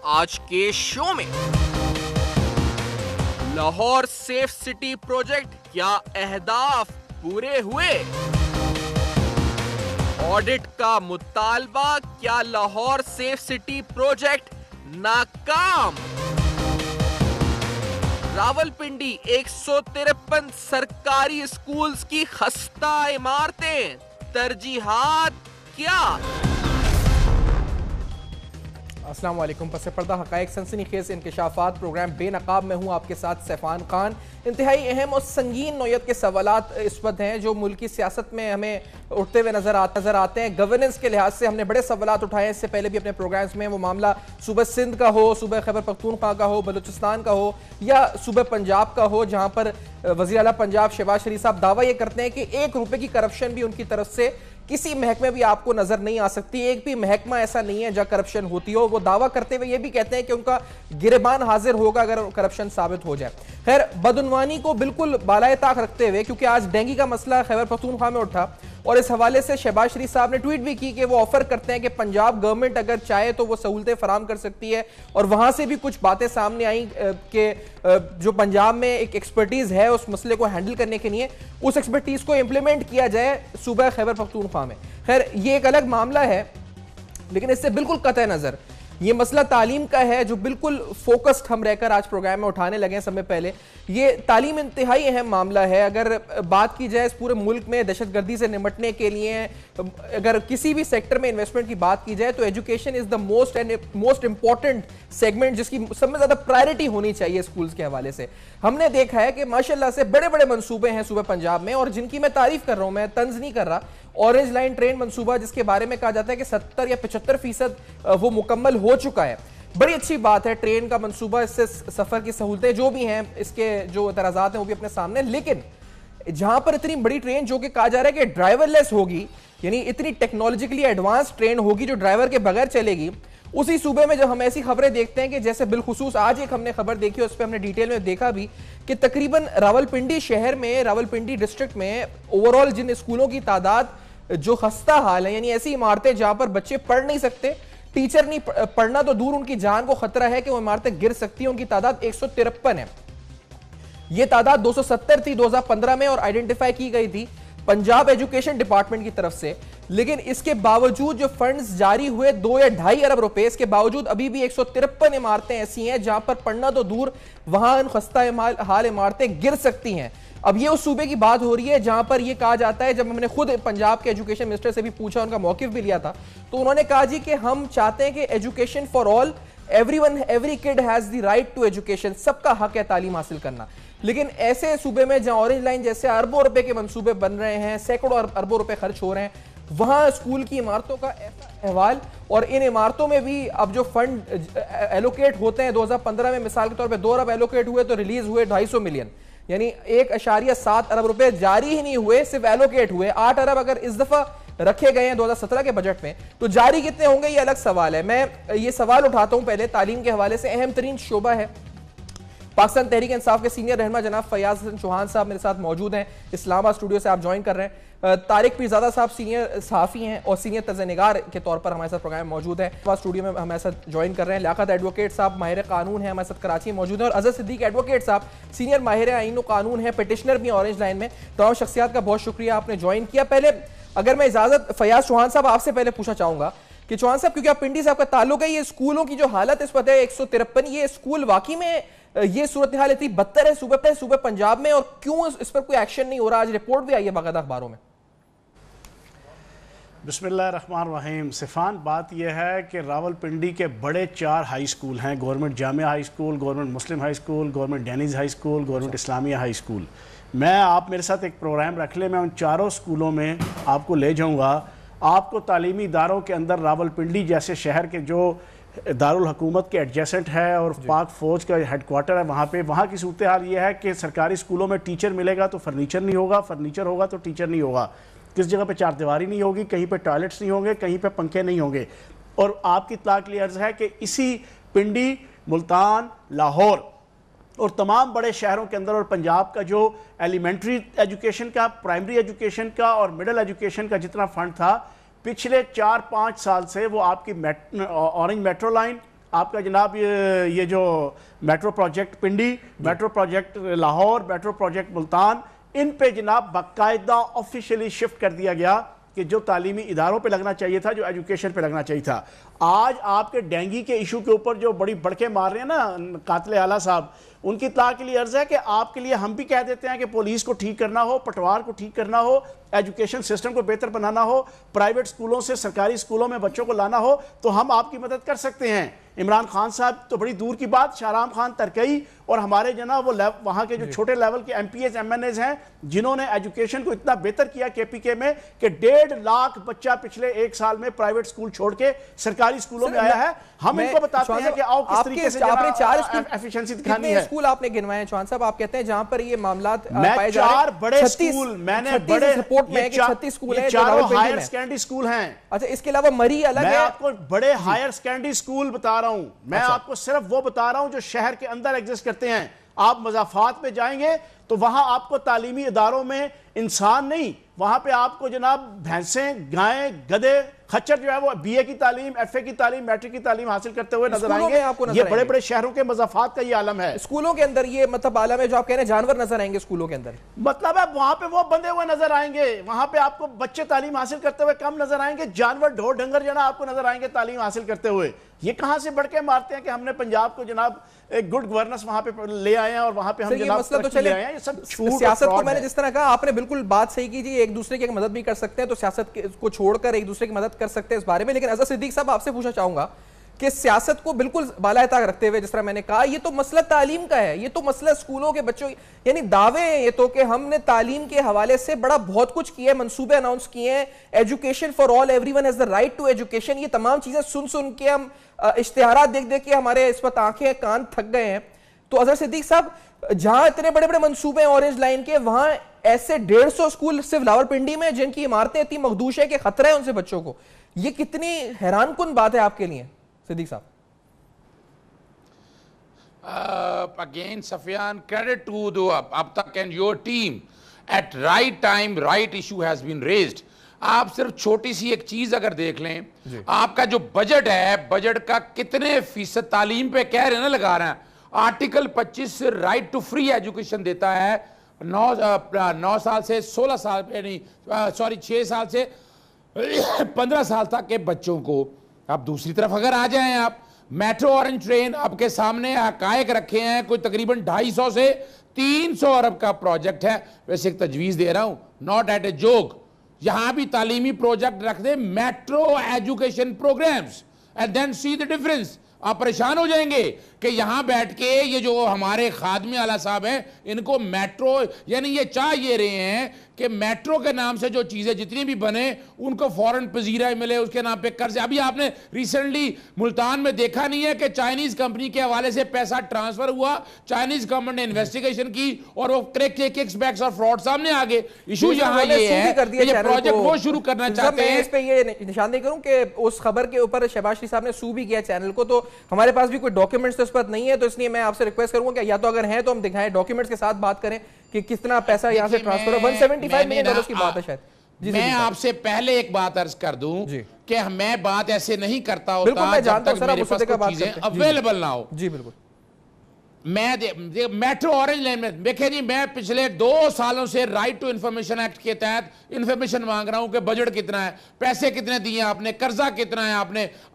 آج کے شو میں۔ لاہور سیف سٹی پروجیکٹ کیا اہداف پورے ہوئے؟ آڈٹ کا مطالبہ کیا لاہور سیف سٹی پروجیکٹ ناکام؟ راولپنڈی 153 سرکاری اسکولز کی خستہ عمارتیں، ترجیحات کیا؟ السلام علیکم۔ پس پردہ حقائق سنسنی خیز انکشافات پروگرام بے نقاب میں ہوں آپ کے ساتھ سیفان خان۔ انتہائی اہم اور سنگین نوعیت کے سوالات اس وقت ہیں جو ملکی سیاست میں ہمیں اٹھتے ہوئے نظر آتے ہیں۔ گورننس کے لحاظ سے ہم نے بڑے سوالات اٹھائے ہیں اس سے پہلے بھی اپنے پروگرامز میں، وہ معاملہ صوبہ سندھ کا ہو، صوبہ خیبر پختونخوا کا ہو، بلوچستان کا ہو یا صوبہ پنجاب کا ہو، جہاں پر وزیر اعلیٰ پنجاب شہباز شریف صاحب دعویٰ یہ کرتے ہیں کہ 1 روپے کی کرپشن بھی ان کی طرف سے کسی محکمے بھی آپ کو نظر نہیں آ سکتی، ایک بھی محکمہ ایسا نہیں ہے جہاں کرپشن ہوتی ہو۔ وہ دعویٰ کرتے ہوئے یہ بھی کہتے ہیں کہ ان کا گریبان حاضر ہوگا اگر کرپشن ثابت ہو جائے۔ خیر، بدعنوانی کو بالکل بالائے طاق رکھتے ہوئے، کیونکہ آج ڈینگی کا مسئلہ خیبر پختونخوا میں اٹھا اور اس حوالے سے شہباز شریف صاحب نے ٹویٹ بھی کی کہ وہ آفر کرتے ہیں کہ پنجاب گورنمنٹ اگر چاہے تو وہ سہولتیں فراہم کر سکتی ہے، اور وہاں سے بھی کچھ باتیں سامنے آئیں کہ جو پنجاب میں ایک ایکسپرٹیز ہے اس مسئلے کو ہینڈل کرنے کے لیے، اس ایکسپرٹیز کو امپلیمنٹ کیا جائے صوبہ خیبر پختونخوا میں۔ خیر، یہ ایک الگ معاملہ ہے، لیکن اس سے بالکل قطع نظر یہ مسئلہ تعلیم کا ہے جو بالکل فوکسڈ ہم رہ کر آج پروگرام میں اٹھانے لگے ہیں سب میں پہلے۔ یہ تعلیم انتہائی اہم معاملہ ہے۔ اگر بات کی جائے اس پورے ملک میں دہشت گردی سے نمٹنے کے لیے اگر کسی بھی سیکٹر میں انویسٹمنٹ کی بات کی جائے تو education is the most important segment جس کی سب میں زیادہ پرائرٹی ہونی چاہیے اسکولز کے حوالے سے۔ ہم نے دیکھا ہے کہ ماشاءاللہ سے بڑے بڑے منصوبے ہیں صوبہ پنجاب میں، اور جن کی میں تعریف کر رہا ہوں، میں طنز نہیں کر رہا۔ اورنج لائن ٹرین منصوبہ جس کے بارے میں کہا جاتا ہے کہ 70 یا 75% وہ مکمل ہو چکا ہے، بڑی اچھی بات ہے۔ ٹرین کا منصوبہ، اس سے سفر کی سہولتیں جو بھی ہیں، اس کے جو اعتراضات ہیں وہ بھی اپنے سامنے، لیکن جہاں پر اتنی بڑی ٹرین جو کہ کہا جا رہا ہے کہ ڈرائیور لیس ہوگی، یعنی اتنی ٹیکنالوجیکلی ایڈوانس ٹرین ہوگی جو ڈرائیور کے بغیر چلے گی، اسی صوبے میں جب ہم ایسی خبریں دیکھتے ہیں کہ جیسے بالخصوص آج ایک ہم نے خبر دیکھی اور اس پہ ہم نے ڈیٹیل میں دیکھا بھی کہ تقریباً راولپنڈی شہر میں، راولپنڈی ڈسٹرکٹ میں اوورال جن اسکولوں کی تعداد جو خستہ حال ہے، یعنی ایسی عمارتیں جہاں پر بچے پڑھ نہیں سکتے، ٹیچر نہیں پڑھنا تو دور، ان کی جان کو خطرہ ہے کہ وہ عمارتیں گر سکتی ہیں، ان کی تعداد 153 ہے۔ یہ تعداد 270 تھی 2015 میں اور آئیڈینٹیفائی کی گئی تھی پنجاب ایجوکیشن ڈپارٹمنٹ کی طرف سے، لیکن اس کے باوجود جو فنڈز جاری ہوئے 2 یا 2.5 ارب روپے، اس کے باوجود ابھی بھی 153 عمارتیں ایسی ہیں جہاں پر پڑھنا تو دور، وہاں ان خستہ حال عمارتیں گر سکتی ہیں۔ اب یہ اس صوبے کی بات ہو رہی ہے جہاں پر یہ کہا جاتا ہے، جب ہم نے خود پنجاب کے ایجوکیشن منسٹر سے بھی پوچھا، ان کا موقف بھی لیا تھا، تو انہوں نے کہا جی کہ ہم چاہتے ہیں کہ education for all, every kid has the right to education, سب کا حق ہے تعلیم حاصل کرنا۔ لیکن ایسے صوبے میں جہاں اورنج لائن جیسے اربوں روپے کے منصوبے بن رہے ہیں، سینکڑوں اربوں روپے خرچ ہو رہے ہیں، وہاں اسکول کی عمارتوں کا ایسا احوال، اور ان عمارتوں میں بھی اب جو فنڈ ایلوکیٹ ہوتے ہیں 2015 میں مثال کے طور پہ 2 ارب ایلوکیٹ ہوئے تو ریلیز ہوئے 250 ملین، یعنی 1.7 ارب روپے جاری ہی نہیں ہوئے، صرف ایلوکیٹ ہوئے۔ 8 ارب اگر اس دفعہ رکھے گئے ہیں 2017 کے بجٹ میں تو جاری کتنے ہوں گے یہ الگ سوال ہے۔ میں یہ سوال اٹھاتا ہوں پہلے تعلیم کے حوالے سے۔ اہم ترین شعبہ ہے، پاکستان تحریک انصاف کے سینئر رہنما جناب فیاض حسن چوہان صاحب میرے ساتھ موجود ہیں، اسلام آباد اسٹوڈیو سے آپ جوائن کر رہے ہیں۔ طارق پیرزادہ صاحب سینئر صحافی ہیں اور سینئر طرز نگار کے طور پر ہمارے ساتھ پروگرام موجود ہیں، اسٹوڈیو میں ہمارے ساتھ جوائن کر رہے ہیں۔ لیاقت ایڈوکیٹ صاحب ماہر قانون ہیں، ہمارے ساتھ کراچی میں موجود ہیں، اور اظہر صدیق ایڈوکیٹ صاحب سینئر ماہر آئین و قانون ہیں، پیٹیشنر بھی اورنج لائن میں۔ تمام شخصیات کا بہت شکریہ آپ نے جوائن کیا۔ پہلے اگر میں اجازت فیاض چوہان صاحب آپ سے پہلے پوچھنا چاہوں گا کہ چوہان صاحب، کیونکہ آپ پنڈی صاحب کا تعلق ہے، یہ اسکولوں کی جو حالت اس وقت ہے 153، یہ اسکول واقعی میں یہ صورتحال اتنی بدتر ہے صوبہ پنجاب میں، اور کیوں اس پر کوئی ایکشن نہیں ہو رہا؟ آج رپورٹ بھی آئی ہے باقاعدہ اخباروں میں۔ بسم اللہ الرحمن الرحیم۔ صفان، بات یہ ہے کہ راولپنڈی کے بڑے 4 ہائی اسکول ہیں، government Jamia high school, government Muslim high school, government Denny's high school, government Islamia high school. آپ میرے ساتھ ایک پروگرام رکھ لیں، میں ان 4 اسکولوں میں آپ کو لے جاؤں گا۔ آپ کو تعلیمی اداروں کے اندر راولپنڈی جیسے شہر کے جو دارالحکومت کے ایڈجیسنٹ ہے اور پاک فوج کا ہیڈ کوارٹر ہے، وہاں کی صورتحال یہ ہے کہ سرکاری اسکولوں میں ٹیچر ملے گا تو فرنیچر نہیں ہوگا، فرنیچر ہوگا تو ٹیچر نہیں ہوگا، کس جگہ پہ 4 دیواری نہیں ہوگی، کہیں پہ ٹوائلٹس نہیں ہوں گے، کہیں پہ پنکھے نہیں ہوں گے۔ اور آپ کی اطلاع کے لیے عرض ہے کہ اسی پنڈی، ملتان، لاہور اور تمام بڑے شہروں کے اندر اور پنجاب کا جو ایلیمنٹری ایجوکیشن کا، پرائمری ایجوکیشن کا اور مڈل ایجوکیشن کا جتنا فنڈ تھا، پچھلے 4-5 سال سے وہ آپ کی اورنج میٹرو لائن، آپ کا جناب یہ جو metro project Pindi, metro project Lahore, metro project Multan, ان پہ جناب باقاعدہ آفیشیلی شفٹ کر دیا گیا کہ جو تعلیمی اداروں پہ لگنا چاہیے تھا، جو ایجوکیشن پہ لگنا چاہیے تھا. آج آپ کے ڈینگی کے ایشو کے اوپر جو بڑی بڑکے مار رہے ہیں نا قاتل اعلیٰ صاحب، ان کی اطلاع کے لیے عرض ہے کہ آپ کے لیے ہم بھی کہہ دیتے ہیں کہ پولیس کو ٹھیک کرنا ہو، پٹوار کو ٹھیک کرنا ہو، ایجوکیشن سسٹم کو بہتر بنانا ہو، پرائیویٹ سکولوں سے سرکاری سکولوں میں بچوں کو لانا ہو تو ہم آپ کی مدد کر سکتے ہیں. عمران خان صاحب تو بڑی دور کی بات، شاہرام خان ترکئی اور ہمارے جناب وہ وہاں کے جو چھوٹے لیول کے M P As M N As ہیں جنہوں نے ایجوکیشن کو اتنا بہتر کیا کے پی کے میں کہ 1.5 لاکھ بچہ پچھلے 1 سال میں پرائیویٹ سکول چھوڑ کے سرکاری سکولوں میں آیا ہے. ہم ان کو بتاتے ہیں کہ آؤ کس طریقے سے ایفیشنسی دکھانی ہے. اسکول آپ نے گنوائے ہیں چوہان صاحب، آپ کہتے ہیں جہاں پر یہ معاملات پائے جا رہے ہیں. 4 بڑے سکول میں نے بڑے رپورٹ میں ہے کہ 36 سکول ہیں، 4 ہائر سیکنڈری سکول ہیں. اچھا اس کے علاوہ مری الگ ہے. میں آپ کو بڑے ہائر سیکنڈری سکول بتا رہا ہوں، میں آپ کو صرف وہ بتا رہا ہوں جو شہر کے اندر ایگزسٹ کرتے ہیں. آپ مضافات میں جائیں گے تو وہاں آپ کو تعلیمی اداروں میں انسان نہیں، وہاں پہ آپ کو جناب بھینسیں، گائیں، گدے، خچر جو ہے وہ بی اے کی تعلیم، ایف اے کی تعلیم، میٹرک کی تعلیم حاصل کرتے ہوئے نظر آئیں گے. یہ بڑے بڑے شہروں کے مضافات کا یہ عالم ہے. اسکولوں کے اندر یہ مطلب عالم ہے جو آپ کہہ رہے ہیں جانور نظر آئیں گے اسکولوں کے اندر، مطلب ہے وہاں پہ وہ بندے ہوئے نظر آئیں گے، وہاں پہ آپ کو بچے تعلیم حاصل کرتے ہوئے کم نظر آئیں گے، جانور ڈھور ڈنگر جو نا آپ کو نظر آئیں گے تعلیم حاصل کرتے ہوئے. یہ کہاں سے بڑھ کے مارتے ہیں کہ ہم نے پنجاب کو جناب ایک گڈ گورننس وہاں پہ لے آئے ہیں اور وہاں پہ ہم جناب ترقی لے آئے ہیں. یہ سب جھوٹ. سیاست کو میں نے جس طرح کہا آپ نے بالکل بات صحیح کی جی، ایک دوسرے کی مدد بھی کر سکتے ہیں تو سیاست کو چھوڑ کر ایک دوسرے کی مدد کر سکتے ہیں اس بارے میں. لیکن اظہر صدیق صاحب آپ سے پوچھنا چاہوں گا کہ سیاست کو بالکل بالائے طاق رکھتے ہوئے جس طرح میں نے کہا یہ تو مسئلہ تعلیم کا ہے، یہ تو مسئلہ اسکولوں کے بچوں، یعنی دعوے ہیں یہ تو کہ ہم نے تعلیم کے حوالے سے بڑا بہت کچھ کیا ہے، منصوبے اناؤنس کیے ہیں، education for all, everyone has the right to education. یہ تمام چیزیں سن کے ہم اشتہارات دیکھ کے ہمارے اس وقت آنکھیں کان تھک گئے ہیں. تو اظہر صدیق صاحب جہاں اتنے بڑے بڑے منصوبے ہیں اورنج لائن کے، وہاں ایسے 150 اسکول صرف راولپنڈی میں جن کی عمارتیں اتنی مخدوش ہے کہ خطرہ ہے ان سے بچوں کو. یہ کتنی حیران کن بات ہے آپ کے لیے صدیق صاحب؟ Again, Safian, credit to the Abtak and your team. At right time, right issue has been raised. آپ صرف چھوٹی سی ایک چیز اگر دیکھ لیں، آپ کا جو بجٹ ہے، بجٹ کا کتنے فیصد تعلیم پہ کہہ رہے ہیں نا لگا رہے ہیں. Article 25 right to free education دیتا ہے 9 سال سے 16 سال پہ نہیں، سوری 6 سال سے 15 سال تک کے بچوں کو. اب دوسری طرف اگر آ جائیں آپ، میٹرو اورنج ٹرین آپ کے سامنے حقائق رکھے ہیں، کوئی تقریباً 250 سے 300 ارب کا پروجیکٹ ہے. ویسے ایک تجویز دے رہا ہوں، ناٹ ایٹ اے جوک، یہاں بھی تعلیمی پروجیکٹ رکھ دیں، metro education programs, and then see the difference. آپ پریشان ہو جائیں گے کہ یہاں بیٹھ کے یہ جو ہمارے خادم اعلیٰ صاحب ہیں ان کو میٹرو، یعنی یہ چاہ یہ رہے ہیں کہ میٹرو کے نام سے جو چیزیں جتنی بھی بنے ان کو فوراً پذیرہ ملے، اس کے نام پہ قرض. ابھی آپ نے ریسنٹلی ملتان میں دیکھا نہیں ہے کہ چائنیز کمپنی کے حوالے سے پیسہ ٹرانسفر ہوا، چائنیز گورنمنٹ نے انویسٹیگیشن کی اور وہ ککس بیکس اور فراڈ سامنے آگے. ایشو یہاں یہ ہے کہ یہ پروجیکٹ وہ شروع کرنا چاہتے ہیں. میں اس پہ یہ نشاندہی کروں کہ اس خبر کے اوپر شہباز شریف صاحب نے سو بھی کیا چینل کو، تو ہمارے پاس بھی کوئی ڈاکیومنٹس اس پر نہیں ہے، تو اس لیے میں آپ سے ریکویسٹ کروں گا کہ یا تو اگر ہیں تو ہم دکھائیں، ڈاکیومنٹس کے ساتھ بات کریں کہ کتنا پیسہ یہاں سے ٹرانسفر ہو. 175 ملین ڈالرز کی بات ہے شاید. میں آپ سے پہلے ایک بات عرض کر دوں کہ میں بات ایسے نہیں کرتا بالکل ہوتا میں جب جانتا ہوں تک سر آپ میرے اس پاس سے کا کوئی بات چیزیں کرتے ہیں اویلیبل نہ ہو. جی بالکل. میں میٹرو اورنج لائن میں دیکھیں جی، میں پچھلے 2 سالوں سے رائٹ ٹو انفارمیشن ایکٹ کے تحت انفارمیشن مانگ رہا ہوں کہ بجٹ کتنا ہے، پیسے کتنے دیے آپ نے، قرضہ کتنا ہے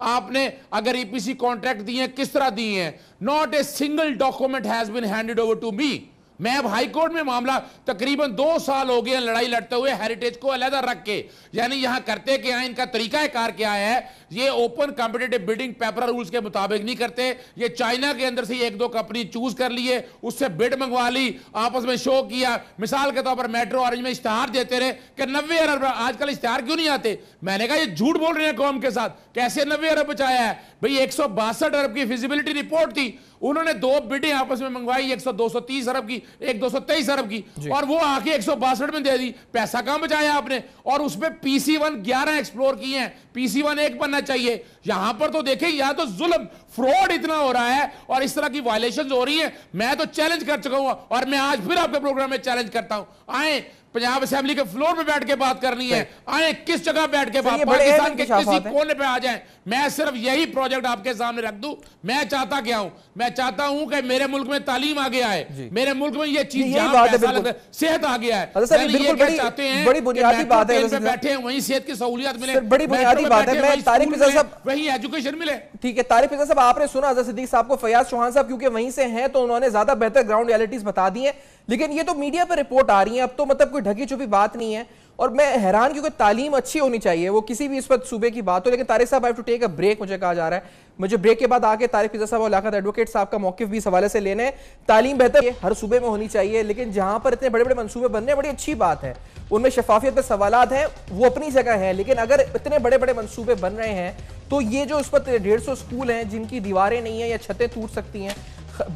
آپ نے اگر ای پی سی کانٹریکٹ دیے کس طرح دیے ہیں. Not a single document has been handed over to me. میں اب ہائی کورٹ میں معاملہ تقریباً 2 سال ہو گئے ہیں لڑائی لڑتے ہوئے ہیریٹیج کو علیحدہ رکھ کے. یعنی یہاں کرتے کیا ہیں، ان کا طریقہ کار کیا ہے، یہ open competitive bidding paper rules کے مطابق نہیں کرتے. یہ چائنا کے اندر سے 1-2 کمپنی چوز کر لیے، اس سے بڈ منگوا لی، آپس میں شو کیا. مثال کے طور پر میٹرو اورنج میں اشتہار دیتے رہے کہ 90 ارب. آج کل اشتہار کیوں نہیں آتے؟ میں نے کہا یہ جھوٹ بول رہے ہیں قوم کے ساتھ. کیسے 90 ارب بچایا ہے بھئی؟ 162 ارب کی فیزیبلٹی رپورٹ تھی، انہوں نے 2 بڈیں آپس میں منگوائی، 230 ارب کی، 223 ارب کی، اور وہ آگے 162 میں دے دی. پیسہ کہاں بچایا آپ نے؟ اور اس میں پی سی 1 11 ایکسپلور کی ہیں، پی سی 1 1 بننا چاہیے. یہاں پر تو دیکھیں یہاں تو ظلم فراڈ اتنا ہو رہا ہے اور اس طرح کی وائلیشنز ہو رہی ہیں. میں تو چیلنج کر چکا ہوں اور میں آج پھر آپ کے پروگرام میں چیلنج کرتا ہوں، آئیں پنجاب اسمبلی کے فلور پہ بیٹھ کے بات کرنی ہے، آئیں کس جگہ بیٹھ کے پاکستان کے کسی کونے پہ آ جائیں. میں صرف یہی پروجیکٹ آپ کے سامنے رکھ دوں. میں چاہتا کیا ہوں, میں چاہتا ہوں کہ میرے ملک میں تعلیم آ گیا ہے, میرے ملک میں یہ چیز جہاں پیسہ لگتا ہے, صحت آ گیا ہے. یہ کیا چاہتے ہیں بڑی بنیادی بات ہے, بیٹھے ہیں وہیں صحت کی سہولیات ملے, بڑی بنیادی بات ہے. میں طارق فضل صاحب وہیں ایجوکیشن ملے. ٹھیک ہے طارق فضل صاحب, آپ نے سنا حضرت صدیق صاحب کو, فیاض چوہان صاحب کیونکہ وہیں سے ہیں تو انہوں نے زیادہ بہتر گراؤنڈ ریالٹیز بتا دی ہیں, لیکن یہ تو میڈیا پر رپورٹ آ رہی ہیں, اب تو مطلب کوئی ڈھکی چھپی بات نہیں ہے. اور میں حیران کیونکہ تعلیم اچھی ہونی چاہیے, وہ کسی بھی اس وقت صوبے کی بات ہو. لیکن طارق صاحب I have to take a break, مجھے کہا جا رہا ہے مجھے بریک کے بعد آ کے طارق فضل صاحب اور لیاقت ایڈوکیٹ صاحب کا موقف بھی اس حوالے سے لینے. تعلیم بہتر ہر صوبے میں ہونی چاہیے, لیکن جہاں پر اتنے بڑے بڑے منصوبے بن رہے ہیں بڑی اچھی بات ہے, ان میں شفافیت پہ سوالات ہیں, وہ اپنی جگہ ہیں. لیکن اگر اتنے بڑے بڑے منصوبے بن رہے ہیں تو یہ جو اس وقت 150 اسکول ہیں جن کی دیواریں نہیں ہیں یا چھتیں ٹوٹ سکتی ہیں,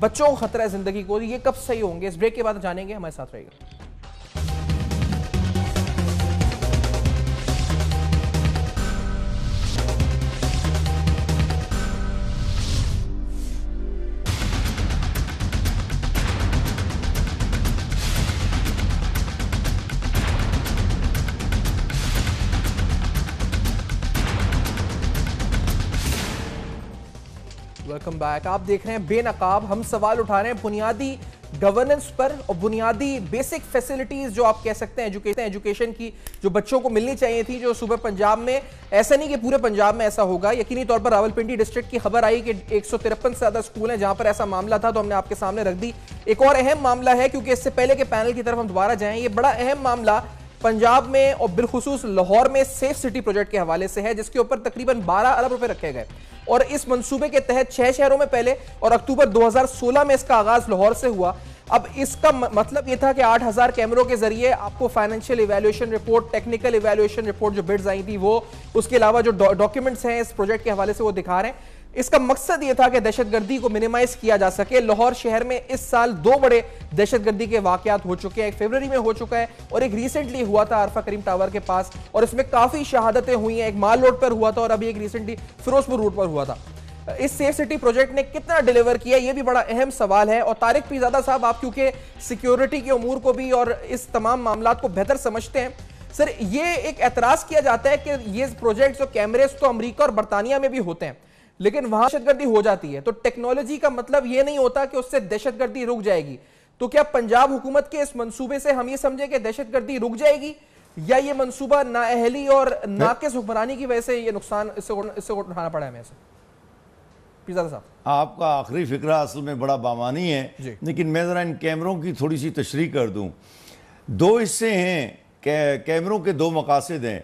بچوں کو خطرہ ہے زندگی کو, یہ کب صحیح ہوں گے؟ اس بریک کے بعد جانیں گے, ہمارے ساتھ رہے گا. Welcome back. آپ دیکھ رہے ہیں بے نقاب. ہم سوال اٹھا رہے ہیں بنیادی گورننس پر اور بنیادی بیسک فیسلٹیز جو آپ کہہ سکتے ہیں ایجوکیشن کی, جو بچوں کو ملنی چاہیے تھی, جو صوبہ پنجاب میں, ایسا نہیں کہ پورے پنجاب میں ایسا ہوگا. یقینی طور پر راولپنڈی ڈسٹرکٹ کی خبر آئی کہ 153 سے زیادہ اسکول ہیں جہاں پر ایسا معاملہ تھا, تو ہم نے آپ کے سامنے رکھ دی. ایک اور اہم معاملہ ہے, کیونکہ اس سے پہلے کہ پینل کی طرف ہم دوبارہ جائیں, یہ بڑا اہم معاملہ پنجاب میں اور بالخصوص لاہور میں سیف سٹی پروجیکٹ کے حوالے سے ہے, جس کے اوپر تقریباً 12 ارب روپے رکھے گئے. اور اس منصوبے کے تحت 6 شہروں میں پہلے, اور اکتوبر 2016 میں اس کا آغاز لاہور سے ہوا. اب اس کا مطلب یہ تھا کہ 8000 کیمروں کے ذریعے آپ کو financial evaluation report, technical evaluation report جو بڈز آئی تھی وہ, اس کے علاوہ جو ڈاکیومنٹس ہیں اس پروجیکٹ کے حوالے سے وہ دکھا رہے ہیں. اس کا مقصد یہ تھا کہ دہشت گردی کو منیمائز کیا جا سکے. لاہور شہر میں اس سال 2 بڑے دہشت گردی کے واقعات ہو چکے ہیں, ایک فروری میں ہو چکا ہے اور ایک ریسنٹلی ہوا تھا عرفہ کریم ٹاور کے پاس, اور اس میں کافی شہادتیں ہوئی ہیں. ایک مال روڈ پر ہوا تھا اور ابھی ایک ریسنٹلی فیروزپور روڈ پر ہوا تھا. اس سیف سٹی پروجیکٹ نے کتنا ڈیلیور کیا, یہ بھی بڑا اہم سوال ہے. اور طارق پیرزادہ صاحب, آپ کیونکہ سیکیورٹی کے امور کو بھی اور اس تمام معاملات کو بہتر سمجھتے ہیں, سر یہ ایک اعتراض کیا جاتا ہے کہ یہ پروجیکٹس اور کیمریز تو امریکہ اور برطانیہ میں بھی ہوتے ہیں, لیکن وہاں دہشت گردی ہو جاتی ہے. تو ٹیکنالوجی کا مطلب یہ نہیں ہوتا کہ اس سے دہشت گردی رک جائے گی. تو کیا پنجاب حکومت کے اس منصوبے سے ہم یہ سمجھے کہ دہشت گردی رک جائے گی, یا یہ منصوبہ نااہلی اور ناقص حکمرانی کی وجہ سے یہ نقصان اس سے اٹھانا پڑا ہے ہمیں؟ پیرزادہ صاحب, آپ کا آخری فقرہ اصل میں بڑا بامانی ہے, لیکن میں ذرا ان کیمروں کی تھوڑی سی تشریح کر دوں. 2 حصے ہیں, کیمروں کے 2 مقاصد ہیں.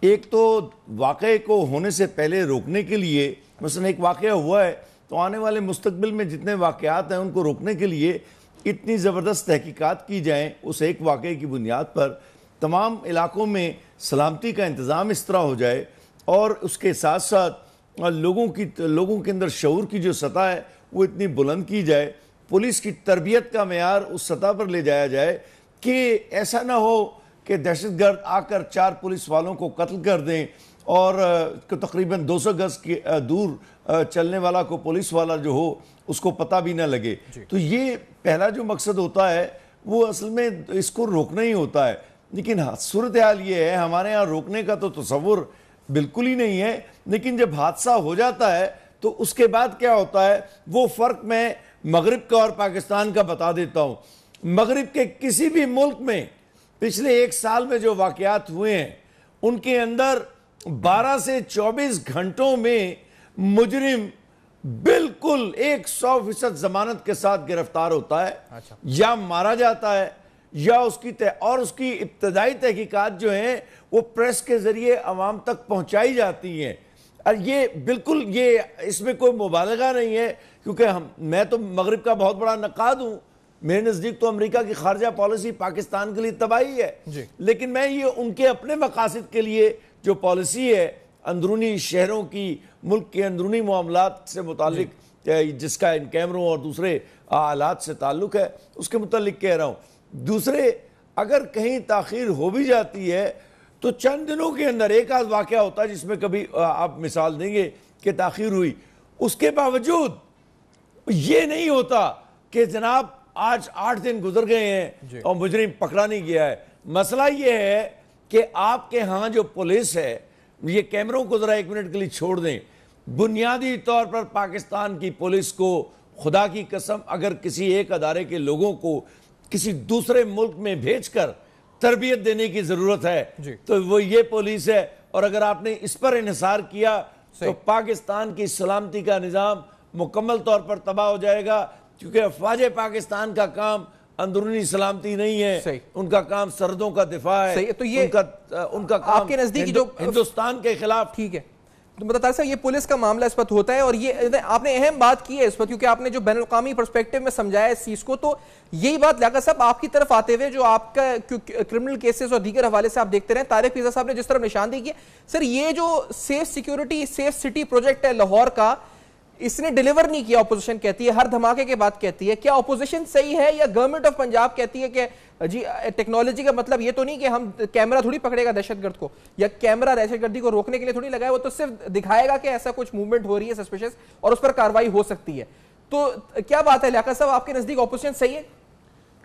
ایک تو واقعے کو ہونے سے پہلے روکنے کے لیے, مثلا ایک واقعہ ہوا ہے تو آنے والے مستقبل میں جتنے واقعات ہیں ان کو روکنے کے لیے اتنی زبردست تحقیقات کی جائیں اس ایک واقعے کی بنیاد پر, تمام علاقوں میں سلامتی کا انتظام اس طرح ہو جائے, اور اس کے ساتھ ساتھ لوگوں کے اندر شعور کی جو سطح ہے وہ اتنی بلند کی جائے, پولیس کی تربیت کا معیار اس سطح پر لے جایا جائے کہ ایسا نہ ہو کہ دہشت گرد آ کر 4 پولیس والوں کو قتل کر دیں اور تقریباً 200 گز کی دور چلنے والا کو پولیس والا جو ہو اس کو پتہ بھی نہ لگے. تو یہ پہلا جو مقصد ہوتا ہے وہ اصل میں اس کو روکنا ہی ہوتا ہے. لیکن صورتحال یہ ہے, ہمارے ہاں روکنے کا تو تصور بالکل ہی نہیں ہے, لیکن جب حادثہ ہو جاتا ہے تو اس کے بعد کیا ہوتا ہے وہ فرق میں مغرب کا اور پاکستان کا بتا دیتا ہوں. مغرب کے کسی بھی ملک میں پچھلے 1 سال میں جو واقعات ہوئے ہیں ان کے اندر 12 سے 24 گھنٹوں میں مجرم بالکل 100% ضمانت کے ساتھ گرفتار ہوتا ہے, یا مارا جاتا ہے, یا اس کی ابتدائی تحقیقات جو ہیں وہ پریس کے ذریعے عوام تک پہنچائی جاتی ہیں. اور یہ بالکل اس میں کوئی مبالغہ نہیں ہے, کیونکہ میں تو مغرب کا بہت بڑا نقاد ہوں. میرے نزدیک تو امریکہ کی خارجہ پالیسی پاکستان کے لیے تباہی ہے, لیکن میں یہ ان کے اپنے مقاصد کے لیے جو پالیسی ہے اندرونی شہروں کی, ملک کے اندرونی معاملات سے متعلق جس کا ان کیمروں اور دوسرے آلات سے تعلق ہے, اس کے متعلق کہہ رہا ہوں. دوسرے, اگر کہیں تاخیر ہو بھی جاتی ہے تو چند دنوں کے اندر ایک آدھ واقعہ ہوتا ہے جس میں کبھی آپ مثال دیں گے کہ تاخیر ہوئی, اس کے باوجود یہ نہیں ہوتا کہ جناب آج 8 دن گزر گئے ہیں اور مجرم پکڑا نہیں گیا ہے. مسئلہ یہ ہے کہ آپ کے ہاں جو پولیس ہے, یہ کیمروں کو ذرا 1 منٹ کے لیے چھوڑ دیں, بنیادی طور پر پاکستان کی پولیس کو خدا کی قسم اگر کسی ایک ادارے کے لوگوں کو کسی دوسرے ملک میں بھیج کر تربیت دینے کی ضرورت ہے تو وہ یہ پولیس ہے. اور اگر آپ نے اس پر انحصار کیا تو پاکستان کی سلامتی کا نظام مکمل طور پر تباہ ہو جائے گا, کیونکہ افواج پاکستان کا کام اندرونی سلامتی نہیں ہے, ان کا کام سرحدوں کا دفاع ہے, تو یہ ان کا کام آپ کے نزدیک جو ہندوستان کے خلاف. ٹھیک ہے, تو مطلب طارق صاحب یہ پولیس کا معاملہ اس وقت ہوتا ہے, اور یہ آپ نے اہم بات کی ہے اس وقت, کیونکہ آپ نے جو بین الاقوامی پرسپیکٹیو میں سمجھایا اس چیز کو, تو یہی بات لیاقت صاحب آپ کی طرف آتے ہوئے جو آپ کا کرمنل کیسز اور دیگر حوالے سے آپ دیکھتے رہے, طارق فیضا صاحب نے جس طرح نشاندہی کی سر, یہ جو safe security safe city project ہے لاہور کا, اس نے ڈیلیور نہیں کیا, اپوزیشن کہتی ہے, ہر دھماکے کے بعد کہتی ہے. کیا اپوزیشن صحیح ہے یا گورنمنٹ آف پنجاب کہتی ہے کہ جی ٹیکنالوجی کا مطلب یہ تو نہیں کہ ہم کیمرہ تھوڑی پکڑے گا دہشت گرد کو, یا کیمرہ دہشت گردی کو روکنے کے لیے تھوڑی لگائے, وہ تو صرف دکھائے گا کہ ایسا کچھ موومنٹ ہو رہی ہے سسپیشس اور اس پر کاروائی ہو سکتی ہے. تو کیا بات ہے لیاقت صاحب, آپ کے نزدیک اپوزیشن صحیح ہے؟